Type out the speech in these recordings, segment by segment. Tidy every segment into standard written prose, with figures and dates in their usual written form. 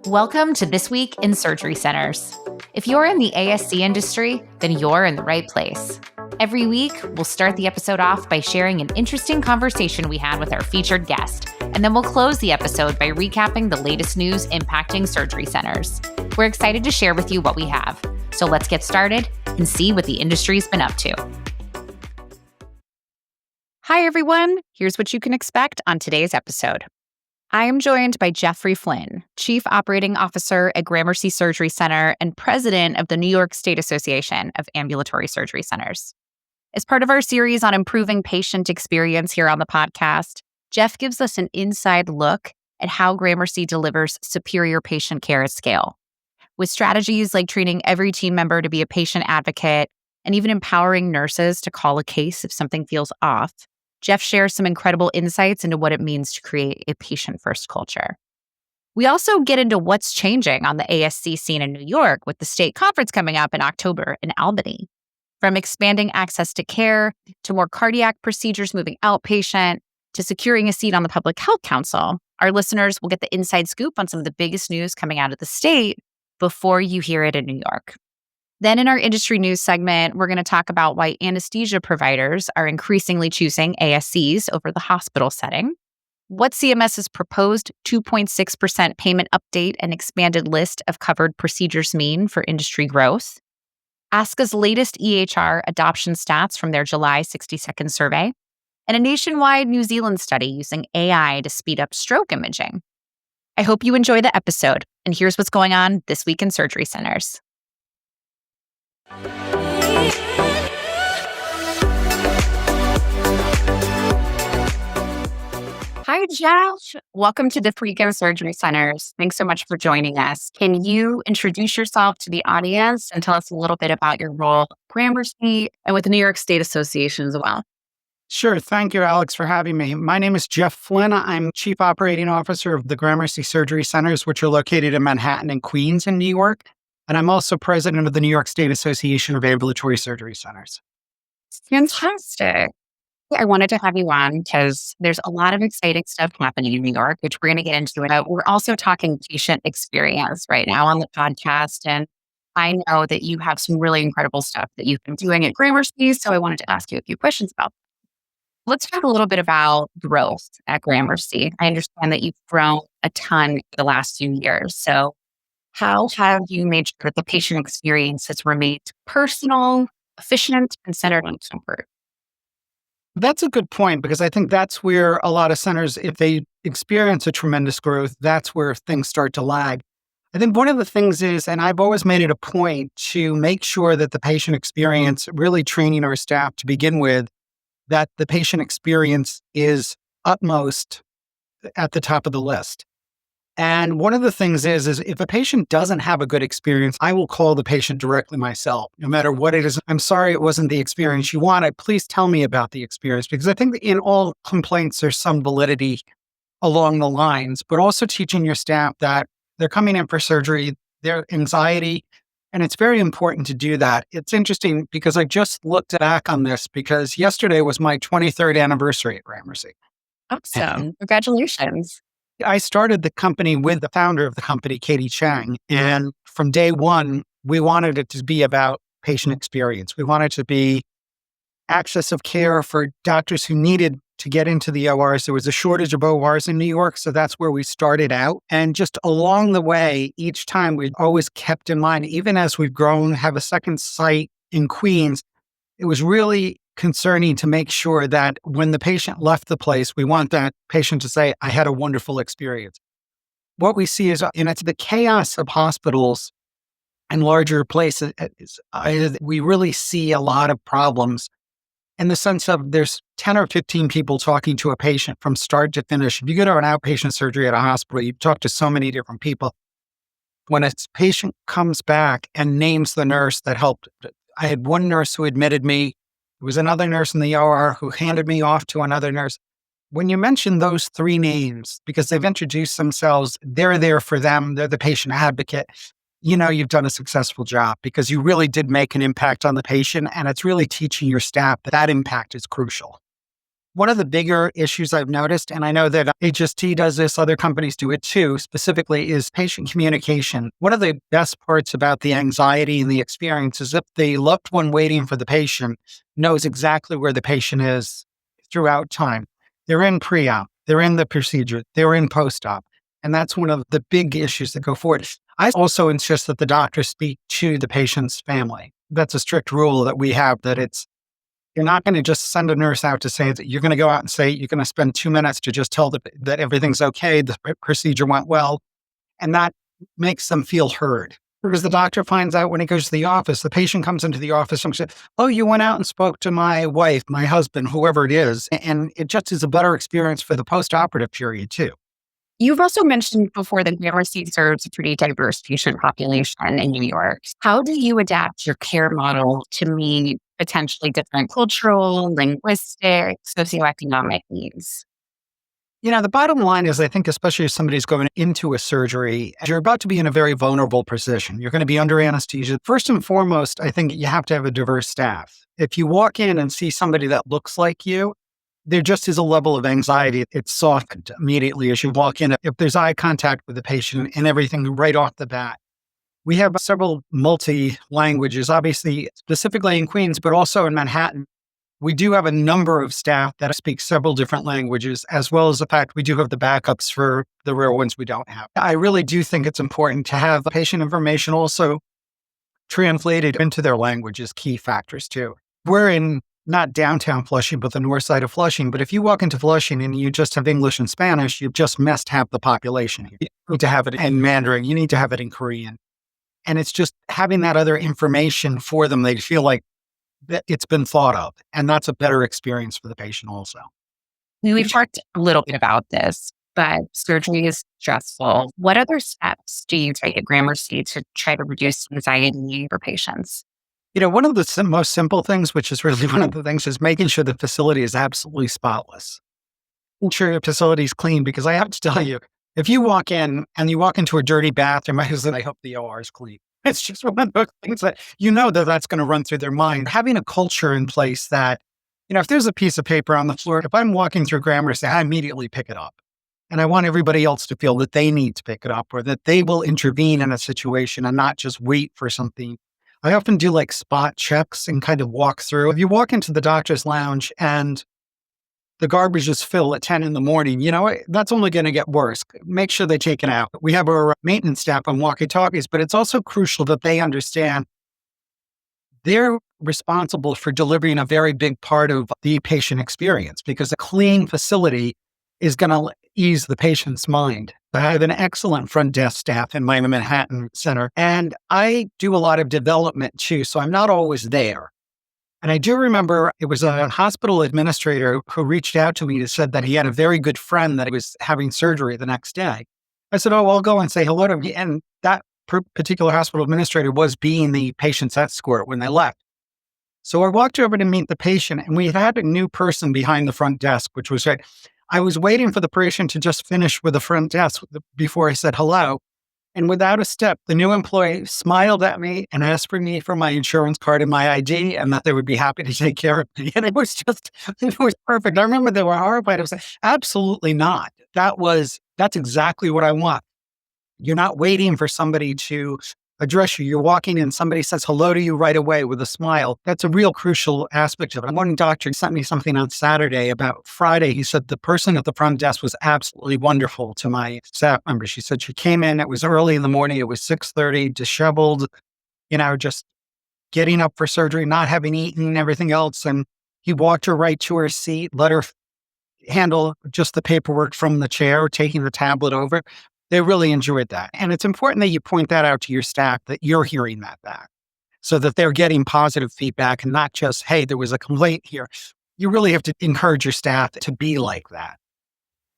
Welcome to This Week in Surgery Centers. If you're in the ASC industry, then you're in the right place. Every week, we'll start the episode off by sharing an interesting conversation we had with our featured guest, and then we'll close the episode by recapping the latest news impacting surgery centers. We're excited to share with you what we have, so let's get started and see what the industry's been up to. Hi, everyone. Here's what you can expect on today's episode. I am joined by Jeffrey Flynn, Chief Operating Officer at Gramercy Surgery Center and President of the New York State Association of Ambulatory Surgery Centers. As part of our series on improving patient experience here on the podcast, Jeff gives us an inside look at how Gramercy delivers superior patient care at scale. With strategies like training every team member to be a patient advocate and even empowering nurses to call a case if something feels off, Jeff shares some incredible insights into what it means to create a patient-first culture. We also get into what's changing on the ASC scene in New York with the state conference coming up in October in Albany. From expanding access to care, to more cardiac procedures moving outpatient, to securing a seat on the Public Health Council, our listeners will get the inside scoop on some of the biggest news coming out of the state before you hear it in New York. Then in our industry news segment, we're going to talk about why anesthesia providers are increasingly choosing ASCs over the hospital setting, what CMS's proposed 2.6% payment update and expanded list of covered procedures mean for industry growth, ASCA's latest EHR adoption stats from their July 60-second survey, and a nationwide New Zealand study using AI to speed up stroke imaging. I hope you enjoy the episode, and here's what's going on this week in surgery centers. Hi, Jeff. Welcome to the This Week in Surgery Centers. Thanks so much for joining us. Can you introduce yourself to the audience and tell us a little bit about your role at Gramercy and with the New York State Association as well? Sure. Thank you, Alex, for having me. My name is Jeff Flynn. I'm Chief Operating Officer of the Gramercy Surgery Centers, which are located in Manhattan and Queens in New York. And I'm also president of the New York State Association of Ambulatory Surgery Centers. Fantastic. I wanted to have you on because there's a lot of exciting stuff happening in New York, which we're going to get into. We're also talking patient experience right now on the podcast. And I know that you have some really incredible stuff that you've been doing at Gramercy. So I wanted to ask you a few questions about that. Let's talk a little bit about growth at Gramercy. I understand that you've grown a ton the last few years. So how have you made sure that the patient experience has remained personal, efficient, and centered on comfort? That's a good point, because I think that's where a lot of centers, if they experience a tremendous growth, that's where things start to lag. I think one of the things is, and I've always made it a point to make sure that the patient experience, really training our staff to begin with, that the patient experience is utmost at the top of the list. And one of the things is if a patient doesn't have a good experience, I will call the patient directly myself, no matter what it is. I'm sorry it wasn't the experience you wanted. Please tell me about the experience, because I think that in all complaints, there's some validity along the lines, but also teaching your staff that they're coming in for surgery, their anxiety, and it's very important to do that. It's interesting because I just looked back on this because yesterday was my 23rd anniversary at Gramercy. Awesome. Congratulations. I started the company with the founder of the company, Katie Chang. And from day one, we wanted it to be about patient experience. We wanted to be access of care for doctors who needed to get into the ORs. There was a shortage of ORs in New York, so that's where we started out. And just along the way, each time we've always kept in mind, even as we've grown, have a second site in Queens, it was really concerning to make sure that when the patient left the place, we want that patient to say, I had a wonderful experience. What we see is, it's the chaos of hospitals and larger places, we really see a lot of problems in the sense of there's 10 or 15 people talking to a patient from start to finish. If you go to an outpatient surgery at a hospital, you talk to so many different people. When a patient comes back and names the nurse that helped, I had one nurse who admitted me. There was another nurse in the OR who handed me off to another nurse. When you mention those three names, because they've introduced themselves, they're there for them, they're the patient advocate, you've done a successful job because you really did make an impact on the patient, and it's really teaching your staff that impact is crucial. One of the bigger issues I've noticed, and I know that HST does this, other companies do it too, specifically is patient communication. One of the best parts about the anxiety and the experience is if the loved one waiting for the patient knows exactly where the patient is throughout time. They're in pre-op, they're in the procedure, they're in post-op. And that's one of the big issues that go forward. I also insist that the doctor speak to the patient's family. That's a strict rule that we have, that you're not going to just send a nurse out to say that you're going to go out and say, you're going to spend 2 minutes to just tell that everything's okay, the procedure went well. And that makes them feel heard. Because the doctor finds out when he goes to the office, the patient comes into the office and says, oh, you went out and spoke to my wife, my husband, whoever it is. And it just is a better experience for the post-operative period too. You've also mentioned before that Gramercy serves a pretty diverse patient population in New York. How do you adapt your care model to meet potentially different cultural, linguistic, socioeconomic needs? The bottom line is, I think, especially if somebody's going into a surgery, you're about to be in a very vulnerable position. You're going to be under anesthesia. First and foremost, I think you have to have a diverse staff. If you walk in and see somebody that looks like you, there just is a level of anxiety. It's softened immediately as you walk in. If there's eye contact with the patient and everything right off the bat. We have several multi-languages, obviously, specifically in Queens, but also in Manhattan. We do have a number of staff that speak several different languages, as well as the fact we do have the backups for the rare ones we don't have. I really do think it's important to have patient information also translated into their language is key factors too. We're in not downtown Flushing, but the north side of Flushing. But if you walk into Flushing and you just have English and Spanish, you just must have the population here. You need to have it in Mandarin. You need to have it in Korean. And it's just having that other information for them. They feel like that it's been thought of. And that's a better experience for the patient also. We've talked a little bit about this, but surgery is stressful. What other steps do you take at Gramercy to try to reduce anxiety for patients? One of the most simple things, which is really one of the things, is making sure the facility is absolutely spotless. Make sure your facility is clean, because I have to tell you, if you walk in and you walk into a dirty bathroom, I hope the OR is clean. It's just one of those things that that's going to run through their mind. Having a culture in place that, if there's a piece of paper on the floor, if I'm walking through Gramercy, I immediately pick it up. And I want everybody else to feel that they need to pick it up, or that they will intervene in a situation and not just wait for something. I often do like spot checks and kind of walk through. If you walk into the doctor's lounge and the garbage is filled at 10 in the morning, that's only going to get worse. Make sure they take it out. We have our maintenance staff on walkie-talkies, but it's also crucial that they understand they're responsible for delivering a very big part of the patient experience, because a clean facility is going to ease the patient's mind. I have an excellent front desk staff in my Manhattan center, and I do a lot of development too, so I'm not always there. And I do remember it was a hospital administrator who reached out to me and said that he had a very good friend that was having surgery the next day. I said, oh, I'll go and say hello to him. And that particular hospital administrator was being the patient's escort when they left. So I walked over to meet the patient, and we had a new person behind the front desk, which was great. I was waiting for the patient to just finish with the front desk before I said hello. And without a step, the new employee smiled at me and asked for me for my insurance card and my ID, and that they would be happy to take care of me. And it was perfect. I remember they were horrified. I was like, absolutely not. That's exactly what I want. You're not waiting for somebody to address you. You're walking in, somebody says hello to you right away with a smile. That's a real crucial aspect of it. One doctor sent me something on Saturday about Friday. He said the person at the front desk was absolutely wonderful to my staff member. She said she came in, it was early in the morning, it was 6:30, disheveled, just getting up for surgery, not having eaten and everything else. And he walked her right to her seat, let her handle just the paperwork from the chair, taking the tablet over. They really enjoyed that. And it's important that you point that out to your staff, that you're hearing that back, so that they're getting positive feedback and not just, hey, there was a complaint here. You really have to encourage your staff to be like that.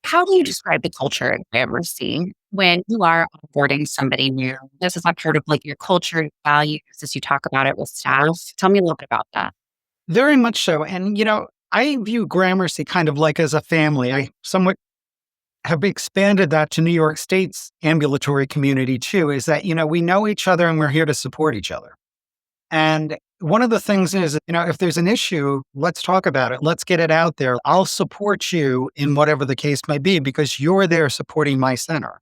How do you describe the culture at Gramercy when you are onboarding somebody new? This is not part of your culture values as you talk about it with staff. Tell me a little bit about that. Very much so. And, I view Gramercy kind of like as a family. I somewhat have expanded that to New York State's ambulatory community too, is that, we know each other and we're here to support each other. And one of the things is, if there's an issue, let's talk about it. Let's get it out there. I'll support you in whatever the case may be because you're there supporting my center.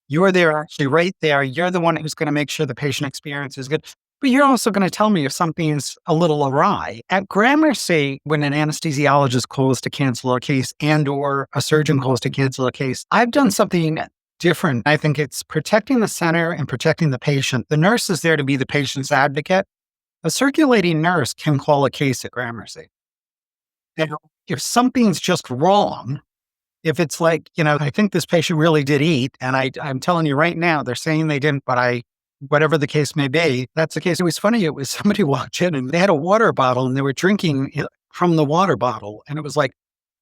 You're there actually right there. You're the one who's going to make sure the patient experience is good. But you're also going to tell me if something's a little awry. At Gramercy, when an anesthesiologist calls to cancel a case or a surgeon calls to cancel a case, I've done something different. I think it's protecting the center and protecting the patient. The nurse is there to be the patient's advocate. A circulating nurse can call a case at Gramercy. And if something's just wrong, if it's like, I think this patient really did eat, and I'm telling you right now, they're saying they didn't, but whatever the case may be, that's the case. It was funny. It was somebody walked in and they had a water bottle and they were drinking from the water bottle. And it was like,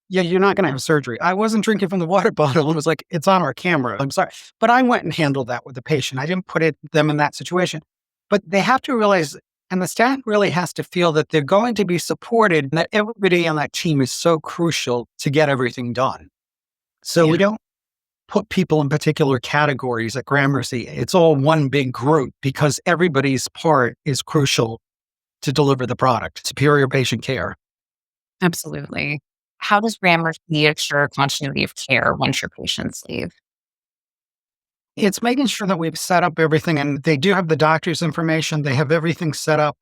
yeah, you're not going to have surgery. I wasn't drinking from the water bottle. It was like, it's on our camera. I'm sorry. But I went and handled that with the patient. I didn't put them in that situation. But they have to realize, and the staff really has to feel that they're going to be supported and that everybody on that team is so crucial to get everything done. So we don't put people in particular categories at Gramercy. It's all one big group because everybody's part is crucial to deliver the product, superior patient care. Absolutely. How does Gramercy ensure continuity of care once your patients leave? It's making sure that we've set up everything, and they do have the doctor's information. They have everything set up.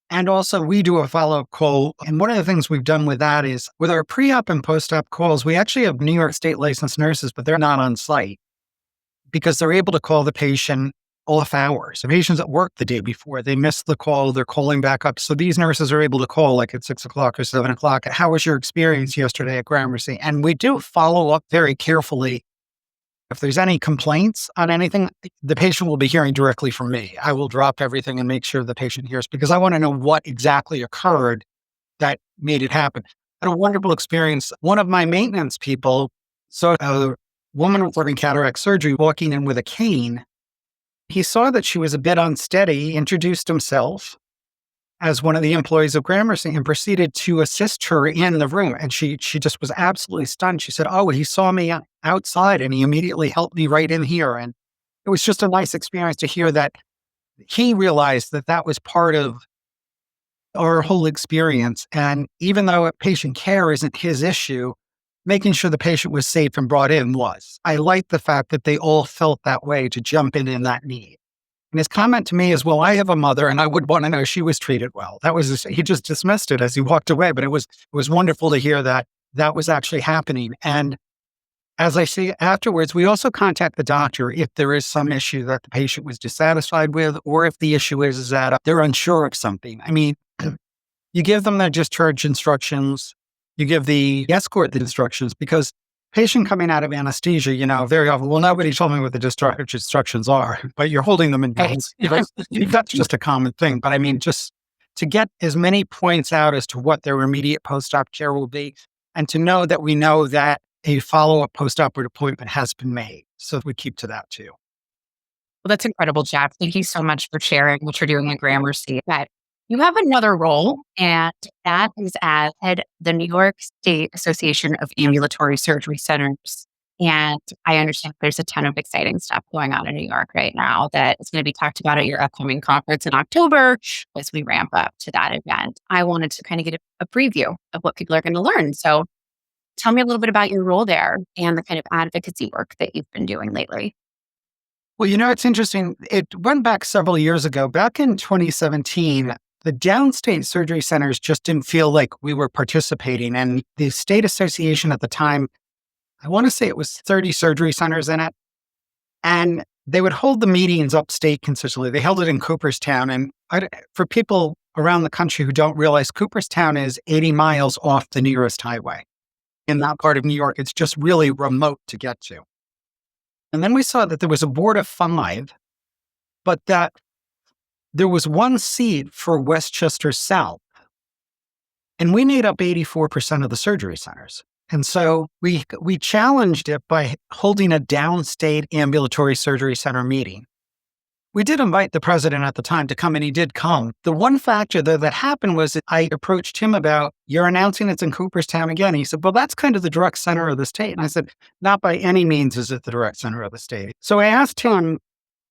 And also we do a follow-up call. And one of the things we've done with that is with our pre-op and post-op calls, we actually have New York State licensed nurses, but they're not on site because they're able to call the patient off hours. The patient's at work the day before, they missed the call, they're calling back up. So these nurses are able to call like at 6 o'clock or 7 o'clock. How was your experience yesterday at Gramercy? And we do follow up very carefully. If there's any complaints on anything, the patient will be hearing directly from me. I will drop everything and make sure the patient hears because I want to know what exactly occurred that made it happen. I had a wonderful experience. One of my maintenance people saw a woman with having cataract surgery walking in with a cane. He saw that she was a bit unsteady, introduced himself as one of the employees of Gramercy and proceeded to assist her in the room. And she just was absolutely stunned. She said, oh, he saw me outside and he immediately helped me right in here. And it was just a nice experience to hear that he realized that that was part of our whole experience. And even though patient care isn't his issue, making sure the patient was safe and brought in was. I like the fact that they all felt that way to jump in that need. And his comment to me is, well, I have a mother and I would want to know she was treated well. He just dismissed it as he walked away, but it was wonderful to hear that was actually happening. And as I say afterwards, we also contact the doctor if there is some issue that the patient was dissatisfied with, or if the issue is that they're unsure of something. I mean, you give them the discharge instructions, you give the escort the instructions, because patient coming out of anesthesia, very often, well, nobody told me what the discharge instructions are, but you're holding them in place. That's just a common thing. But I mean, just to get as many points out as to what their immediate post-op care will be, and to know that we know that a follow-up post-operative appointment has been made. So we keep to that too. Well, that's incredible, Jeff. Thank you so much for sharing what you're doing at Gramercy. But you have another role, and that is as head of the New York State Association of Ambulatory Surgery Centers. And I understand there's a ton of exciting stuff going on in New York right now that is going to be talked about at your upcoming conference in October as we ramp up to that event. I wanted to kind of get a preview of what people are going to learn. So tell me a little bit about your role there and the kind of advocacy work that you've been doing lately. Well, it's interesting. It went back several years ago. Back in 2017, the downstate surgery centers just didn't feel like we were participating. And the state association at the time, I want to say it was 30 surgery centers in it. And they would hold the meetings upstate consistently. They held it in Cooperstown. And for people around the country who don't realize, Cooperstown is 80 miles off the nearest highway. In that part of New York, it's just really remote to get to. And then we saw that there was a board of 5, but that there was one seat for Westchester South. And we made up 84% of the surgery centers. And so we challenged it by holding a downstate ambulatory surgery center meeting. We did invite the president at the time to come, and he did come. The one factor that happened was I approached him about, you're announcing it's in Cooperstown again. He said, well, that's kind of the direct center of the state. And I said, not by any means is it the direct center of the state. So I asked him,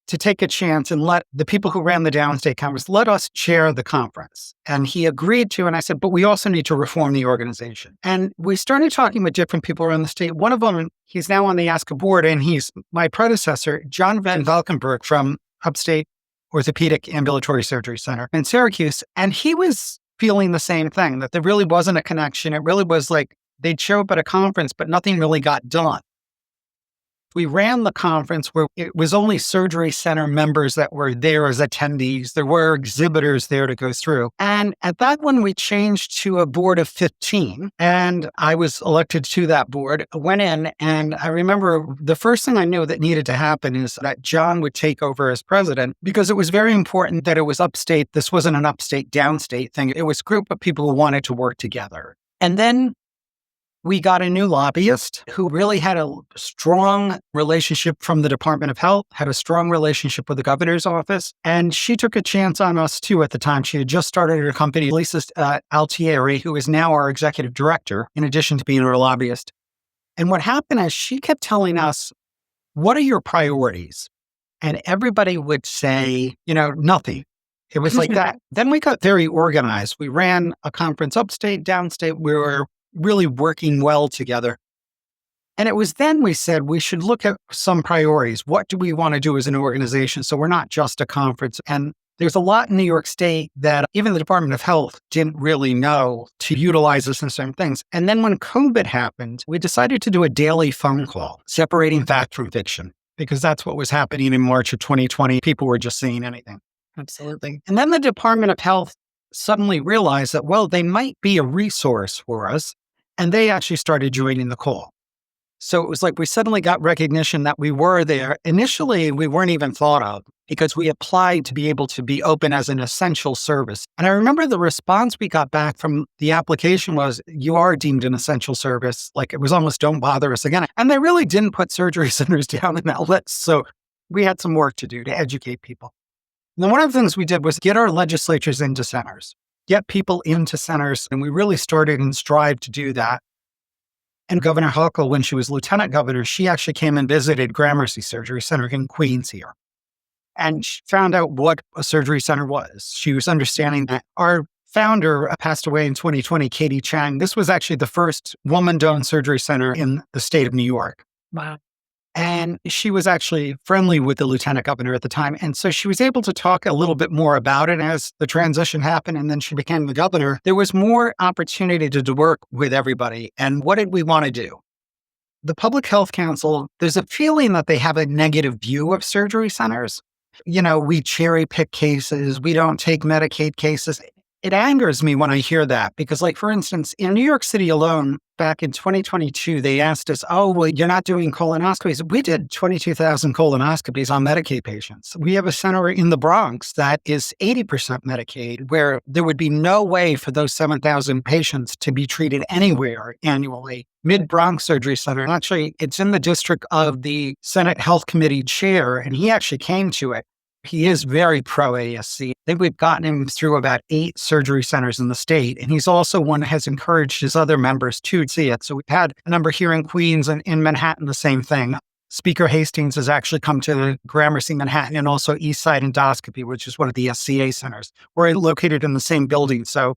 to take a chance and let the people who ran the downstate conference, let us chair the conference. And he agreed to, and I said, but we also need to reform the organization. And we started talking with different people around the state. One of them, he's now on the ASCA board, and he's my predecessor, John Van Valkenburg from Upstate Orthopedic Ambulatory Surgery Center in Syracuse. And he was feeling the same thing, that there really wasn't a connection. It really was like they'd show up at a conference, but nothing really got done. We ran the conference where it was only surgery center members that were there as attendees. There were exhibitors there to go through. And at that one, we changed to a board of 15. And I was elected to that board. I went in, and I remember the first thing I knew that needed to happen is that John would take over as president, because it was very important that it was upstate. This wasn't an upstate, downstate thing. It was a group of people who wanted to work together. And then we got a new lobbyist who really had a strong relationship from the Department of Health, had a strong relationship with the governor's office, and she took a chance on us too at the time. She had just started her company, Lisa Altieri, who is now our executive director, in addition to being our lobbyist. And what happened is she kept telling us, what are your priorities? And everybody would say, nothing. It was like that. Then we got very organized. We ran a conference upstate, downstate. We were really working well together. And it was then we said we should look at some priorities. What do we want to do as an organization? So we're not just a conference. And there's a lot in New York State that even the Department of Health didn't really know to utilize us in certain things. And then when COVID happened, we decided to do a daily phone call, separating fact from fiction, because that's what was happening in March of 2020. People were just saying anything. Absolutely. And then the Department of Health suddenly realized that, well, they might be a resource for us. And they actually started joining the call. So it was like we suddenly got recognition that we were there. Initially, we weren't even thought of because we applied to be able to be open as an essential service. And I remember the response we got back from the application was, you are deemed an essential service. Like it was almost, don't bother us again. And they really didn't put surgery centers down in that list. So we had some work to do to educate people. And then one of the things we did was get our legislatures into centers. Get people into centers. And we really started and strived to do that. And Governor Hochul, when she was lieutenant governor, she actually came and visited Gramercy Surgery Center in Queens here. And she found out what a surgery center was. She was understanding that our founder passed away in 2020, Katie Chang. This was actually the first woman-owned surgery center in the state of New York. Wow. And she was actually friendly with the lieutenant governor at the time. And so she was able to talk a little bit more about it as the transition happened. And then she became the governor. There was more opportunity to work with everybody. And what did we want to do? The Public Health Council, there's a feeling that they have a negative view of surgery centers. We cherry pick cases. We don't take Medicaid cases. It angers me when I hear that because, like, for instance, in New York City alone, back in 2022, they asked us, oh, well, you're not doing colonoscopies. We did 22,000 colonoscopies on Medicaid patients. We have a center in the Bronx that is 80% Medicaid, where there would be no way for those 7,000 patients to be treated anywhere annually. Mid-Bronx Surgery Center. Actually, it's in the district of the Senate Health Committee chair, and he actually came to it. He is very pro-ASC. I think we've gotten him through about 8 surgery centers in the state. And he's also one that has encouraged his other members to see it. So we've had a number here in Queens and in Manhattan, the same thing. Speaker Hastings has actually come to Gramercy, Manhattan, and also Eastside Endoscopy, which is one of the SCA centers. We're located in the same building. So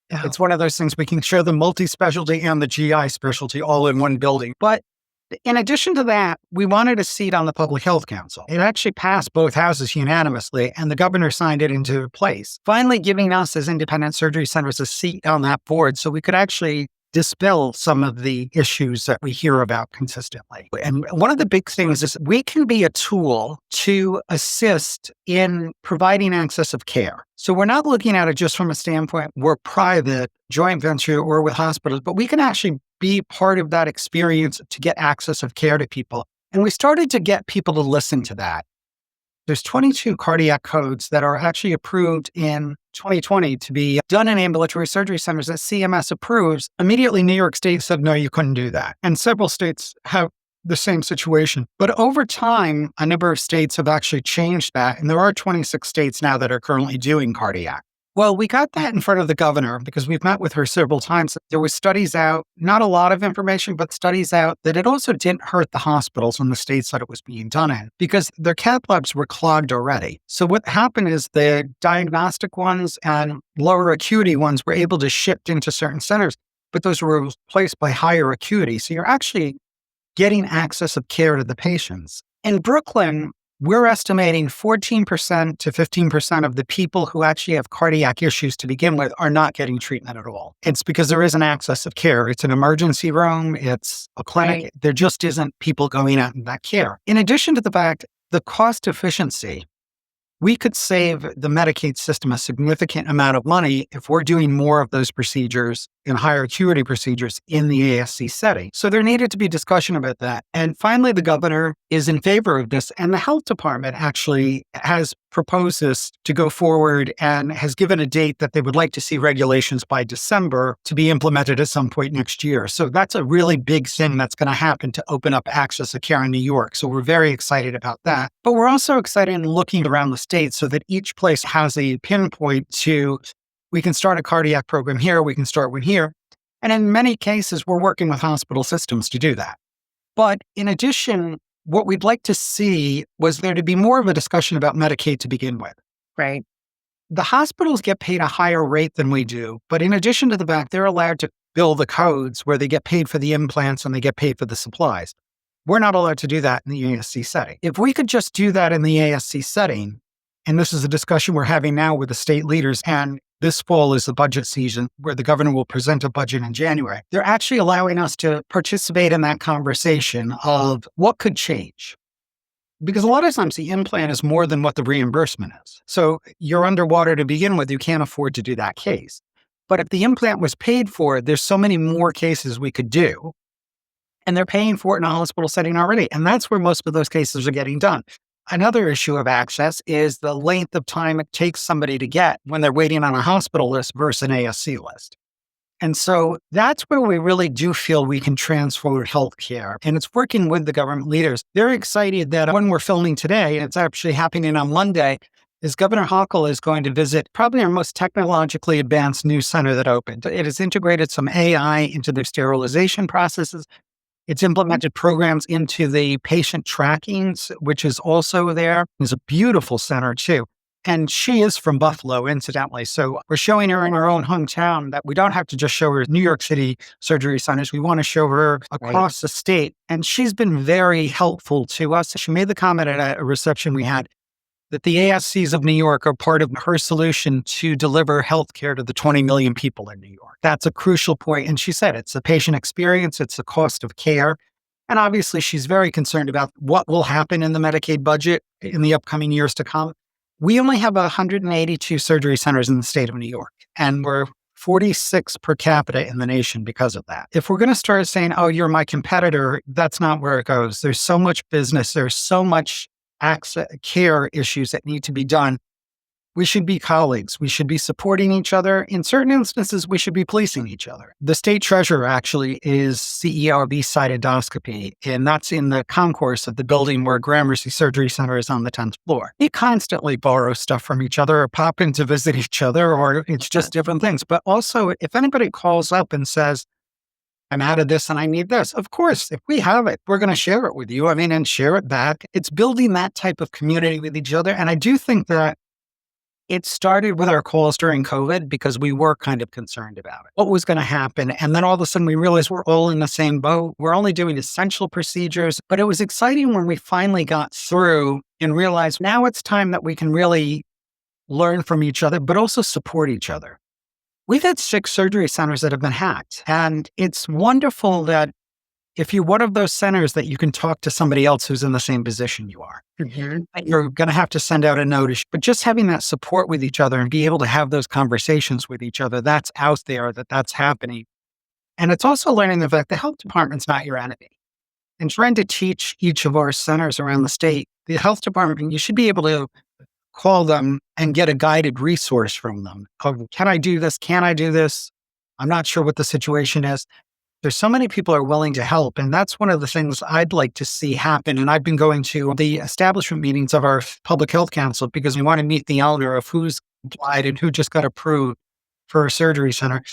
it's one of those things we can show the multi-specialty and the GI specialty all in one building. But in addition to that, we wanted a seat on the Public Health Council. It actually passed both houses unanimously, and the governor signed it into place, finally giving us as independent surgery centers a seat on that board so we could actually dispel some of the issues that we hear about consistently. And one of the big things is we can be a tool to assist in providing access of care. So we're not looking at it just from a standpoint, we're private, joint venture, or with hospitals, but we can actually be part of that experience to get access of care to people. And we started to get people to listen to that. There's 22 cardiac codes that are actually approved in 2020 to be done in ambulatory surgery centers that CMS approves. Immediately, New York State said, no, you couldn't do that. And several states have the same situation. But over time, a number of states have actually changed that. And there are 26 states now that are currently doing cardiac. Well, we got that in front of the governor because we've met with her several times. There were studies out, not a lot of information, but studies out that it also didn't hurt the hospitals in the states that it was being done in because their cath labs were clogged already. So what happened is the diagnostic ones and lower acuity ones were able to shift into certain centers, but those were replaced by higher acuity. So you're actually getting access of care to the patients. In Brooklyn, we're estimating 14% to 15% of the people who actually have cardiac issues to begin with are not getting treatment at all. It's because there isn't access of care. It's an emergency room. It's a clinic. Right. There just isn't people going out in that care. In addition to the fact, the cost efficiency, we could save the Medicaid system a significant amount of money if we're doing more of those procedures and higher acuity procedures in the ASC setting. So there needed to be discussion about that. And finally, the governor is in favor of this. And the health department actually has proposed this to go forward and has given a date that they would like to see regulations by December to be implemented at some point next year. So that's a really big thing that's going to happen to open up access to care in New York. So we're very excited about that. But we're also excited in looking around the state so that each place has a pinpoint to, we can start a cardiac program here, we can start one here. And in many cases, we're working with hospital systems to do that. But in addition, what we'd like to see was there to be more of a discussion about Medicaid to begin with. Right. The hospitals get paid a higher rate than we do, but in addition to the fact, they're allowed to bill the codes where they get paid for the implants and they get paid for the supplies. We're not allowed to do that in the ASC setting. If we could just do that in the ASC setting, and this is a discussion we're having now with the state leaders, and this fall is the budget season where the governor will present a budget in January. They're actually allowing us to participate in that conversation of what could change. Because a lot of times the implant is more than what the reimbursement is. So you're underwater to begin with, you can't afford to do that case. But if the implant was paid for, there's so many more cases we could do. And they're paying for it in a hospital setting already. And that's where most of those cases are getting done. Another issue of access is the length of time it takes somebody to get when they're waiting on a hospital list versus an ASC list. And so that's where we really do feel we can transform healthcare. And it's working with the government leaders. They're excited that when we're filming today, and it's actually happening on Monday, is Governor Hochul is going to visit probably our most technologically advanced new center that opened. It has integrated some AI into their sterilization processes. It's implemented programs into the patient trackings, which is also there. It's a beautiful center too. And she is from Buffalo, incidentally. So we're showing her in her own hometown that we don't have to just show her New York City surgery centers. We want to show her across the state. And she's been very helpful to us. She made the comment at a reception we had that the ASCs of New York are part of her solution to deliver healthcare to the 20 million people in New York. That's a crucial point. And she said it's the patient experience, it's the cost of care. And obviously, she's very concerned about what will happen in the Medicaid budget in the upcoming years to come. We only have 182 surgery centers in the state of New York, and we're 46 per capita in the nation because of that. If we're going to start saying, oh, you're my competitor, that's not where it goes. There's so much business, there's so much access care issues that need to be done. We should be colleagues. We should be supporting each other. In certain instances, we should be policing each other. The state treasurer actually is CEO of Eastside Endoscopy, and that's in the concourse of the building where Gramercy Surgery Center is on the 10th floor. We constantly borrow stuff from each other or pop in to visit each other, or it's just different things. But also, if anybody calls up and says, I'm out of this and I need this. Of course, if we have it, we're going to share it with you. And share it back. It's building that type of community with each other. And I do think that it started with our calls during COVID because we were kind of concerned about it. What was going to happen? And then all of a sudden we realized we're all in the same boat. We're only doing essential procedures. But it was exciting when we finally got through and realized now it's time that we can really learn from each other, but also support each other. We've had 6 surgery centers that have been hacked. And it's wonderful that if you're one of those centers that you can talk to somebody else who's in the same position you are. Mm-hmm. You're going to have to send out a notice, but just having that support with each other and be able to have those conversations with each other, that's out there, that's happening. And it's also learning the fact the health department's not your enemy. And trying to teach each of our centers around the state, the health department, you should be able to call them and get a guided resource from them. Can I do this? Can I do this? I'm not sure what the situation is. There's so many people are willing to help. And that's one of the things I'd like to see happen. And I've been going to the establishment meetings of our public health council because we want to meet the elder of who's applied and who just got approved for a surgery center.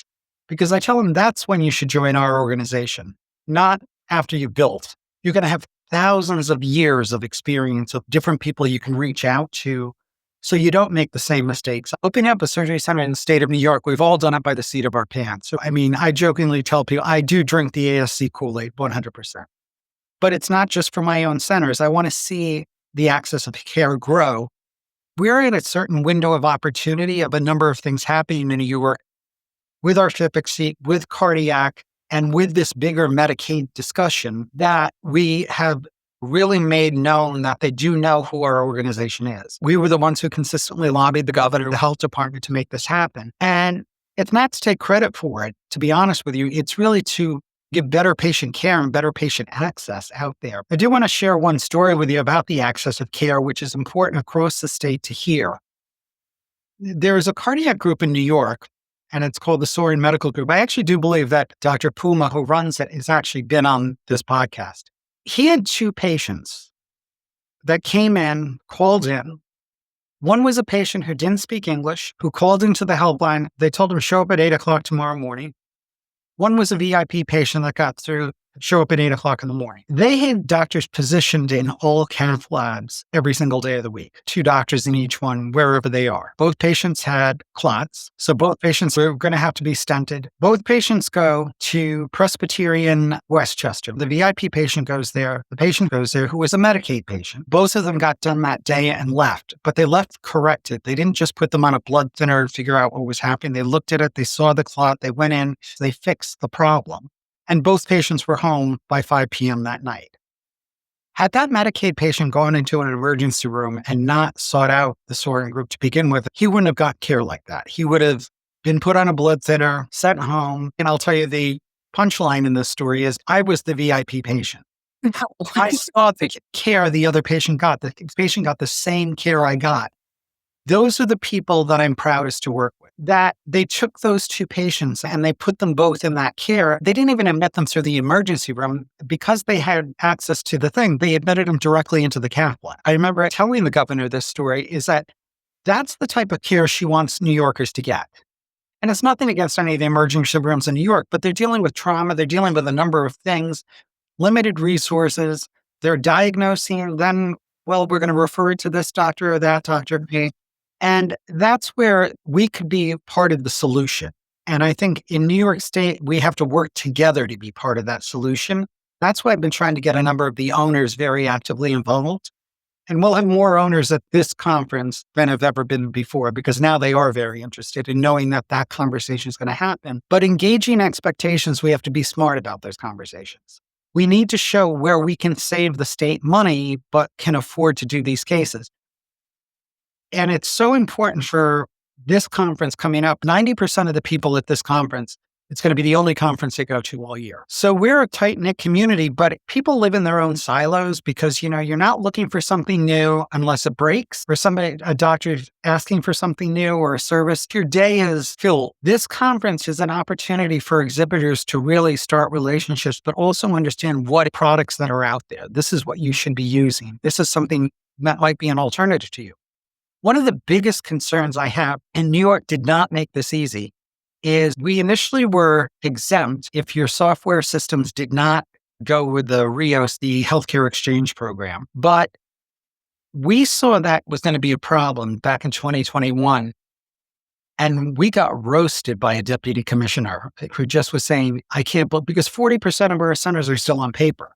Because I tell them that's when you should join our organization, not after you built. You're going to have thousands of years of experience of different people you can reach out to so you don't make the same mistakes. Opening up a surgery center in the state of New York, we've all done it by the seat of our pants. So, I mean, I jokingly tell people I do drink the ASC Kool-Aid 100%. But it's not just for my own centers. I want to see the access of care grow. We're in a certain window of opportunity of a number of things happening in New York with our FIPC, with cardiac, and with this bigger Medicaid discussion that we have really made known that they do know who our organization is. We were the ones who consistently lobbied the governor, the health department to make this happen. And it's not to take credit for it, to be honest with you. It's really to give better patient care and better patient access out there. I do want to share one story with you about the access of care, which is important across the state to hear. There is a cardiac group in New York, and it's called the Soaring Medical Group. I actually do believe that Dr. Puma, who runs it, has actually been on this podcast. He had two patients that came in, called in. One was a patient who didn't speak English, who called into the helpline. They told him, show up at 8 o'clock tomorrow morning. One was a VIP patient that got through, show up at 8 o'clock in the morning. They had doctors positioned in all cath labs every single day of the week, 2 doctors in each one, wherever they are. Both patients had clots, so both patients were going to have to be stented. Both patients go to Presbyterian Westchester. The VIP patient goes there. The patient goes there who was a Medicaid patient. Both of them got done that day and left, but they left corrected. They didn't just put them on a blood thinner to figure out what was happening. They looked at it. They saw the clot. They went in. They fixed the problem. And both patients were home by 5 p.m. that night. Had that Medicaid patient gone into an emergency room and not sought out the Soaring Group to begin with, he wouldn't have got care like that. He would have been put on a blood thinner, sent home. And I'll tell you, the punchline in this story is I was the VIP patient. I saw the care the other patient got. The patient got the same care I got. Those are the people that I'm proudest to work with, that they took those 2 patients and they put them both in that care. They didn't even admit them through the emergency room because they had access to the thing. They admitted them directly into the cath lab. I remember telling the governor this story is that that's the type of care she wants New Yorkers to get. And it's nothing against any of the emergency rooms in New York, but they're dealing with trauma. They're dealing with a number of things, limited resources. They're diagnosing, then, well, we're going to refer it to this doctor or that doctor. And that's where we could be part of the solution. And I think in New York State, we have to work together to be part of that solution. That's why I've been trying to get a number of the owners very actively involved. And we'll have more owners at this conference than have ever been before, because now they are very interested in knowing that that conversation is going to happen. But engaging expectations, we have to be smart about those conversations. We need to show where we can save the state money, but can afford to do these cases. And it's so important for this conference coming up. 90% of the people at this conference, it's going to be the only conference they go to all year. So we're a tight-knit community, but people live in their own silos because, you're not looking for something new unless it breaks, or a doctor asking for something new or a service. Your day is filled. This conference is an opportunity for exhibitors to really start relationships, but also understand what products that are out there. This is what you should be using. This is something that might be an alternative to you. One of the biggest concerns I have, and New York did not make this easy, is we initially were exempt if your software systems did not go with the RIOS, the healthcare exchange program. But we saw that was going to be a problem back in 2021. And we got roasted by a deputy commissioner who just was saying, I can't believe, because 40% of our centers are still on paper.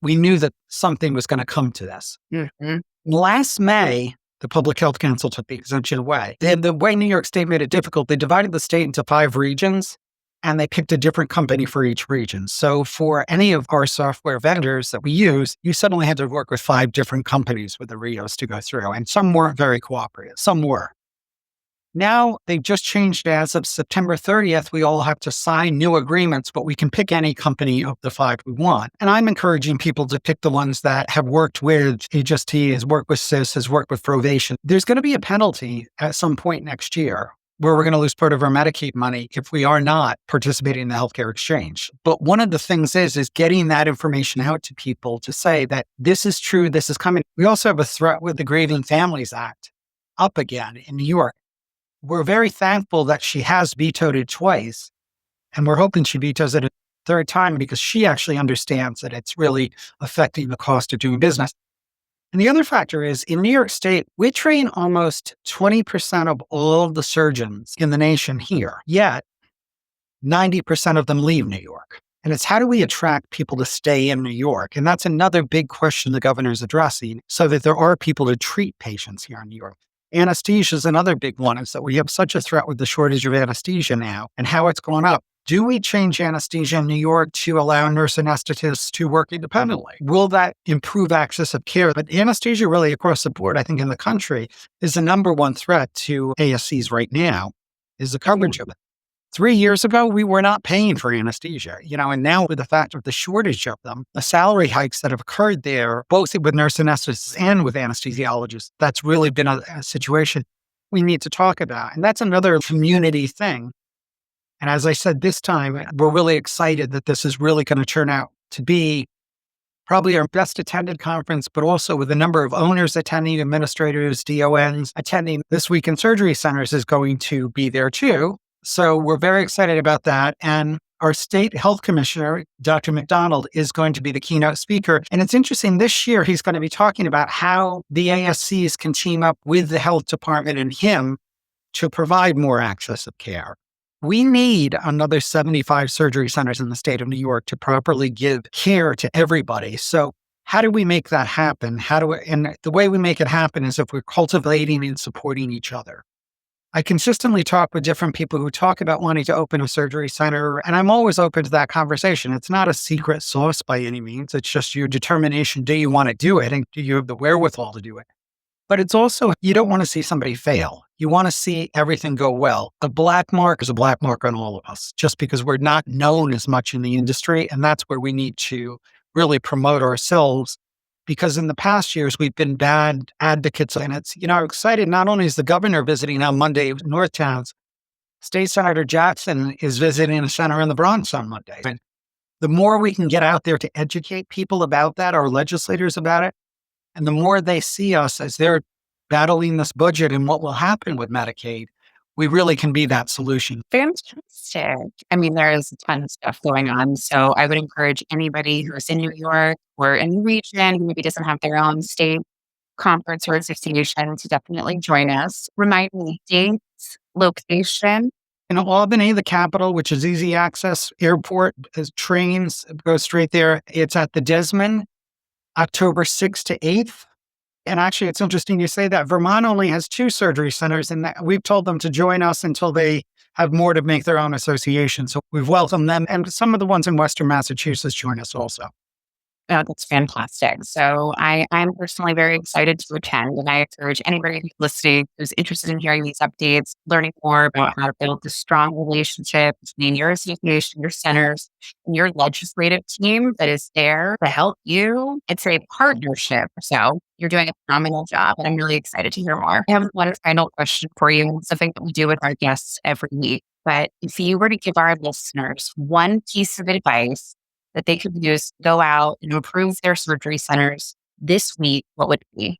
We knew that something was going to come to this. Mm-hmm. Last May, the Public Health Council took the exemption away. The way New York State made it difficult, they divided the state into 5 regions, and they picked a different company for each region. So for any of our software vendors that we use, you suddenly had to work with 5 different companies with the RIOS to go through, and some weren't very cooperative. Some were. Now, they've just changed as of September 30th, we all have to sign new agreements, but we can pick any company of the 5 we want. And I'm encouraging people to pick the ones that have worked with HST, has worked with CIS, has worked with Provation. There's going to be a penalty at some point next year where we're going to lose part of our Medicaid money if we are not participating in the healthcare exchange. But one of the things is getting that information out to people to say that this is true, this is coming. We also have a threat with the Grieving Families Act up again in New York. we're very thankful that she has vetoed it twice. And we're hoping she vetoes it a third time because she actually understands that it's really affecting the cost of doing business. And the other factor is in New York State, we train almost 20% of all of the surgeons in the nation here, yet 90% of them leave New York. And it's how do we attract people to stay in New York? And that's another big question the governor's addressing so that there are people to treat patients here in New York. Anesthesia is another big one, is that we have such a threat with the shortage of anesthesia now and how it's gone up. Do we change anesthesia in New York to allow nurse anesthetists to work independently? Will that improve access of care? But anesthesia really across the board, I think in the country, is the number one threat to ASCs right now, is the coverage of it. 3 years ago, we were not paying for anesthesia, and now with the fact of the shortage of them, the salary hikes that have occurred there, both with nurse anesthetists and with anesthesiologists, that's really been a situation we need to talk about. And that's another community thing. And as I said this time, we're really excited that this is really going to turn out to be probably our best attended conference, but also with a number of owners attending, administrators, DONs attending. This Week in Surgery Centers is going to be there too. So we're very excited about that. And our state health commissioner, Dr. McDonald, is going to be the keynote speaker. And it's interesting, this year, he's going to be talking about how the ASCs can team up with the health department and him to provide more access of care. We need another 75 surgery centers in the state of New York to properly give care to everybody. So how do we make that happen? And the way we make it happen is if we're cultivating and supporting each other. I consistently talk with different people who talk about wanting to open a surgery center, and I'm always open to that conversation. It's not a secret sauce by any means. It's just your determination. Do you want to do it? And do you have the wherewithal to do it? But it's also, you don't want to see somebody fail. You want to see everything go well. A black mark is a black mark on all of us, just because we're not known as much in the industry. And that's where we need to really promote ourselves. Because in the past years, we've been bad advocates. And it's, I'm excited. Not only is the governor visiting on Monday, North Towns, State Senator Jackson is visiting a center in the Bronx on Monday. And the more we can get out there to educate people about that, our legislators about it, and the more they see us as they're battling this budget and what will happen with Medicaid, we really can be that solution. Fantastic. I mean, there is a ton of stuff going on. So I would encourage anybody who's in New York or in the region who maybe doesn't have their own state conference or association to definitely join us. Remind me, dates, location. In Albany, the capital, which is easy access airport, trains go straight there. It's at the Desmond, October 6th to 8th. And actually, it's interesting you say that. Vermont only has 2 surgery centers, and we've told them to join us until they have more to make their own association. So we've welcomed them. And some of the ones in Western Massachusetts join us also. Oh, that's fantastic. So I'm personally very excited to attend, and I encourage anybody who's listening who's interested in hearing these updates, learning more about how to build a strong relationship between your association, your centers, and your legislative team that is there to help you. It's a partnership. So you're doing a phenomenal job, and I'm really excited to hear more. I have one final question for you, something that we do with our guests every week. But if you were to give our listeners one piece of advice that they could use to go out and improve their surgery centers this week, what would it be?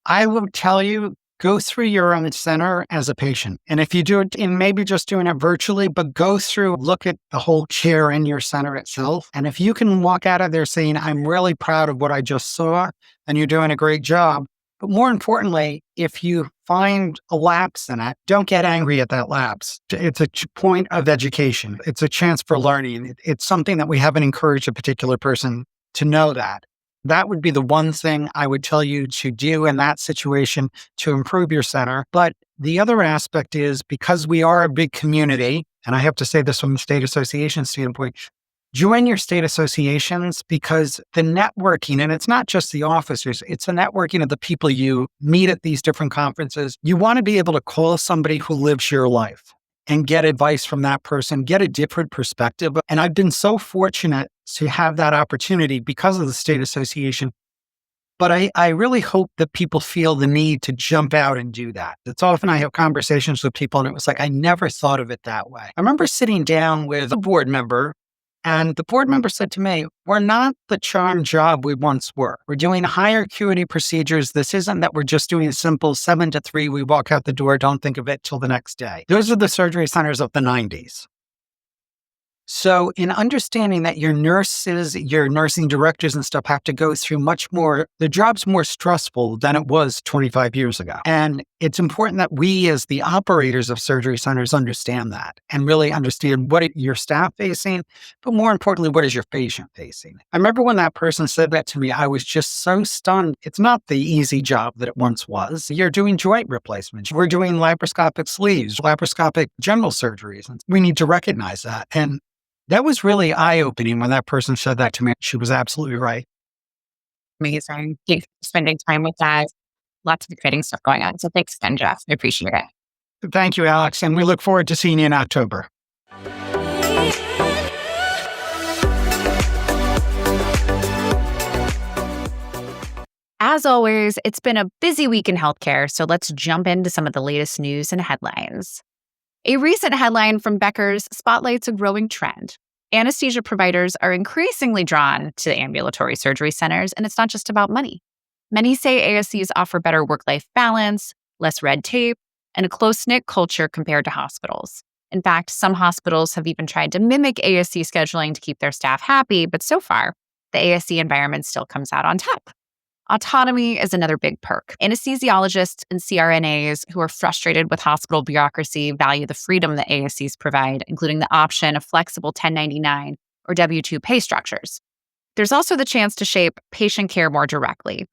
I will tell you, go through your own center as a patient. And if you do it, and maybe just doing it virtually, but go through, look at the whole care in your center itself. And if you can walk out of there saying, I'm really proud of what I just saw, and you're doing a great job. But more importantly, if you find a lapse in it, don't get angry at that lapse. It's a point of education. It's a chance for learning. It's something that we haven't encouraged a particular person to know that. That would be the one thing I would tell you to do in that situation to improve your center. But the other aspect is, because we are a big community, and I have to say this from the state association standpoint, join your state associations, because the networking, and it's not just the officers, it's the networking of the people you meet at these different conferences. You want to be able to call somebody who lives your life and get advice from that person, get a different perspective. And I've been so fortunate to have that opportunity because of the state association. But I really hope that people feel the need to jump out and do that. It's often I have conversations with people and it was like, I never thought of it that way. I remember sitting down with a board member And the board member said to me, we're not the charm job we once were. We're doing higher acuity procedures. This isn't that we're just doing a simple 7 to 3. We walk out the door, don't think of it till the next day. Those are the surgery centers of the 90s. So in understanding that your nurses, your nursing directors and stuff have to go through much more, the job's more stressful than it was 25 years ago. And it's important that we as the operators of surgery centers understand that and really understand what your staff facing, but more importantly, what is your patient facing. I remember when that person said that to me, I was just so stunned. It's not the easy job that it once was. You're doing joint replacements. We're doing laparoscopic sleeves, laparoscopic general surgeries. And we need to recognize that. And that was really eye-opening when that person said that to me. She was absolutely right. Amazing. Thanks for spending time with us. Lots of exciting stuff going on. So thanks again, Jeff. I appreciate it. Thank you, Alex. And we look forward to seeing you in October. As always, it's been a busy week in healthcare, so let's jump into some of the latest news and headlines. A recent headline from Becker's spotlights a growing trend. Anesthesia providers are increasingly drawn to ambulatory surgery centers, and it's not just about money. Many say ASCs offer better work-life balance, less red tape, and a close-knit culture compared to hospitals. In fact, some hospitals have even tried to mimic ASC scheduling to keep their staff happy, but so far, the ASC environment still comes out on top. Autonomy is another big perk. Anesthesiologists and CRNAs who are frustrated with hospital bureaucracy value the freedom that ASCs provide, including the option of flexible 1099 or W-2 pay structures. There's also the chance to shape patient care more directly.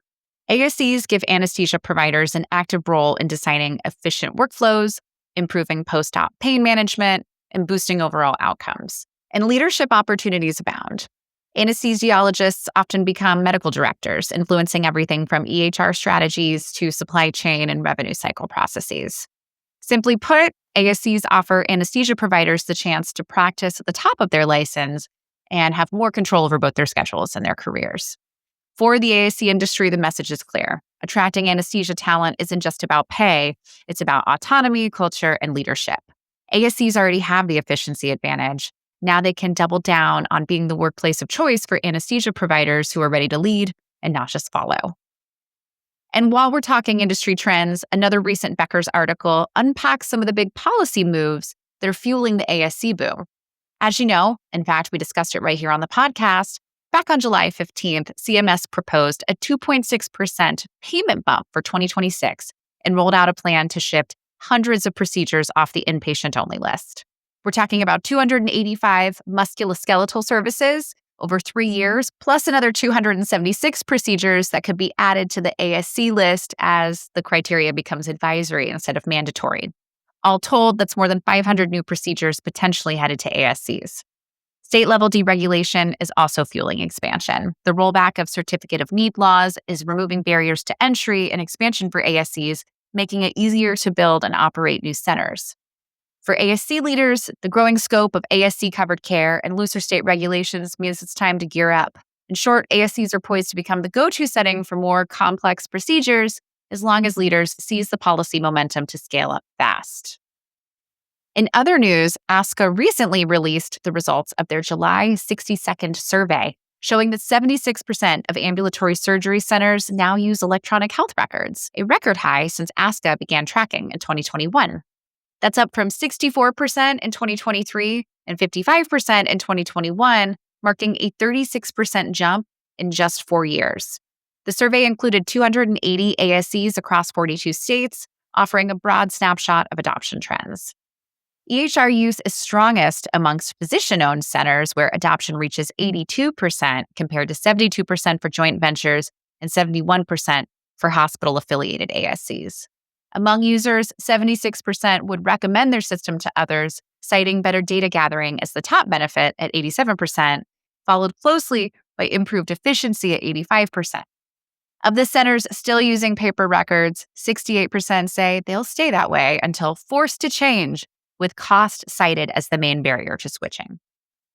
ASCs give anesthesia providers an active role in designing efficient workflows, improving post-op pain management, and boosting overall outcomes. And leadership opportunities abound. Anesthesiologists often become medical directors, influencing everything from EHR strategies to supply chain and revenue cycle processes. Simply put, ASCs offer anesthesia providers the chance to practice at the top of their license and have more control over both their schedules and their careers. For the ASC industry, the message is clear. Attracting anesthesia talent isn't just about pay, it's about autonomy, culture, and leadership. ASCs already have the efficiency advantage. Now they can double down on being the workplace of choice for anesthesia providers who are ready to lead and not just follow. And while we're talking industry trends, another recent Becker's article unpacks some of the big policy moves that are fueling the ASC boom. As you know, in fact, we discussed it right here on the podcast, back on July 15th, CMS proposed a 2.6% payment bump for 2026 and rolled out a plan to shift hundreds of procedures off the inpatient-only list. We're talking about 285 musculoskeletal services over 3 years, plus another 276 procedures that could be added to the ASC list as the criteria becomes advisory instead of mandatory. All told, that's more than 500 new procedures potentially headed to ASCs. State-level deregulation is also fueling expansion. The rollback of certificate of need laws is removing barriers to entry and expansion for ASCs, making it easier to build and operate new centers. For ASC leaders, the growing scope of ASC-covered care and looser state regulations means it's time to gear up. In short, ASCs are poised to become the go-to setting for more complex procedures as long as leaders seize the policy momentum to scale up fast. In other news, ASCA recently released the results of their July 60-second survey, showing that 76% of ambulatory surgery centers now use electronic health records, a record high since ASCA began tracking in 2021. That's up from 64% in 2023 and 55% in 2021, marking a 36% jump in just 4 years. The survey included 280 ASCs across 42 states, offering a broad snapshot of adoption trends. EHR use is strongest amongst physician-owned centers, where adoption reaches 82% compared to 72% for joint ventures and 71% for hospital-affiliated ASCs. Among users, 76% would recommend their system to others, citing better data gathering as the top benefit at 87%, followed closely by improved efficiency at 85%. Of the centers still using paper records, 68% say they'll stay that way until forced to change, with cost cited as the main barrier to switching.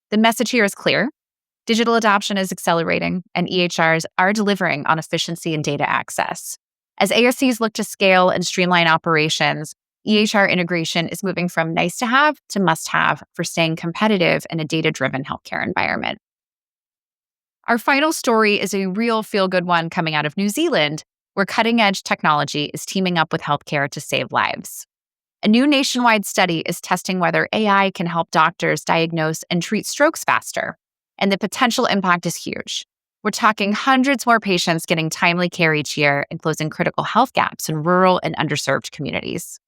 The message here is clear. Digital adoption is accelerating, and EHRs are delivering on efficiency and data access. As ASCs look to scale and streamline operations, EHR integration is moving from nice to have to must have for staying competitive in a data-driven healthcare environment. Our final story is a real feel-good one coming out of New Zealand, where cutting-edge technology is teaming up with healthcare to save lives. A new nationwide study is testing whether AI can help doctors diagnose and treat strokes faster, and the potential impact is huge. We're talking hundreds more patients getting timely care each year and closing critical health gaps in rural and underserved communities.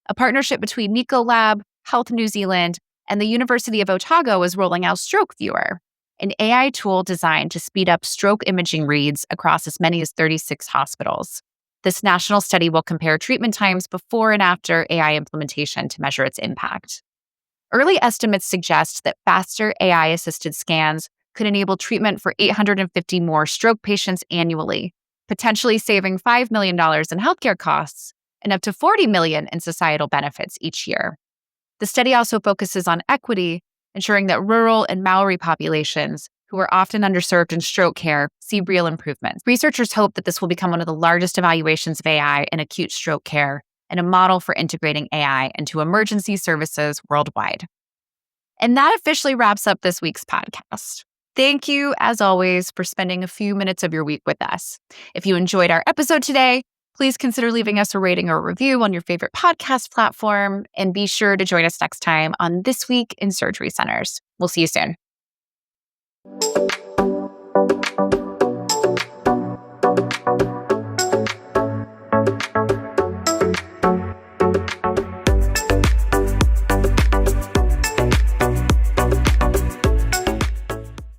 A partnership between Nico Lab, Health New Zealand, and the University of Otago is rolling out Stroke Viewer, an AI tool designed to speed up stroke imaging reads across as many as 36 hospitals. This national study will compare treatment times before and after AI implementation to measure its impact. Early estimates suggest that faster AI-assisted scans could enable treatment for 850 more stroke patients annually, potentially saving $5 million in healthcare costs and up to $40 million in societal benefits each year. The study also focuses on equity, ensuring that rural and Maori populations, who are often underserved in stroke care, see real improvements. Researchers hope that this will become one of the largest evaluations of AI in acute stroke care and a model for integrating AI into emergency services worldwide. And that officially wraps up this week's podcast. Thank you, as always, for spending a few minutes of your week with us. If you enjoyed our episode today, please consider leaving us a rating or a review on your favorite podcast platform, and be sure to join us next time on This Week in Surgery Centers. We'll see you soon.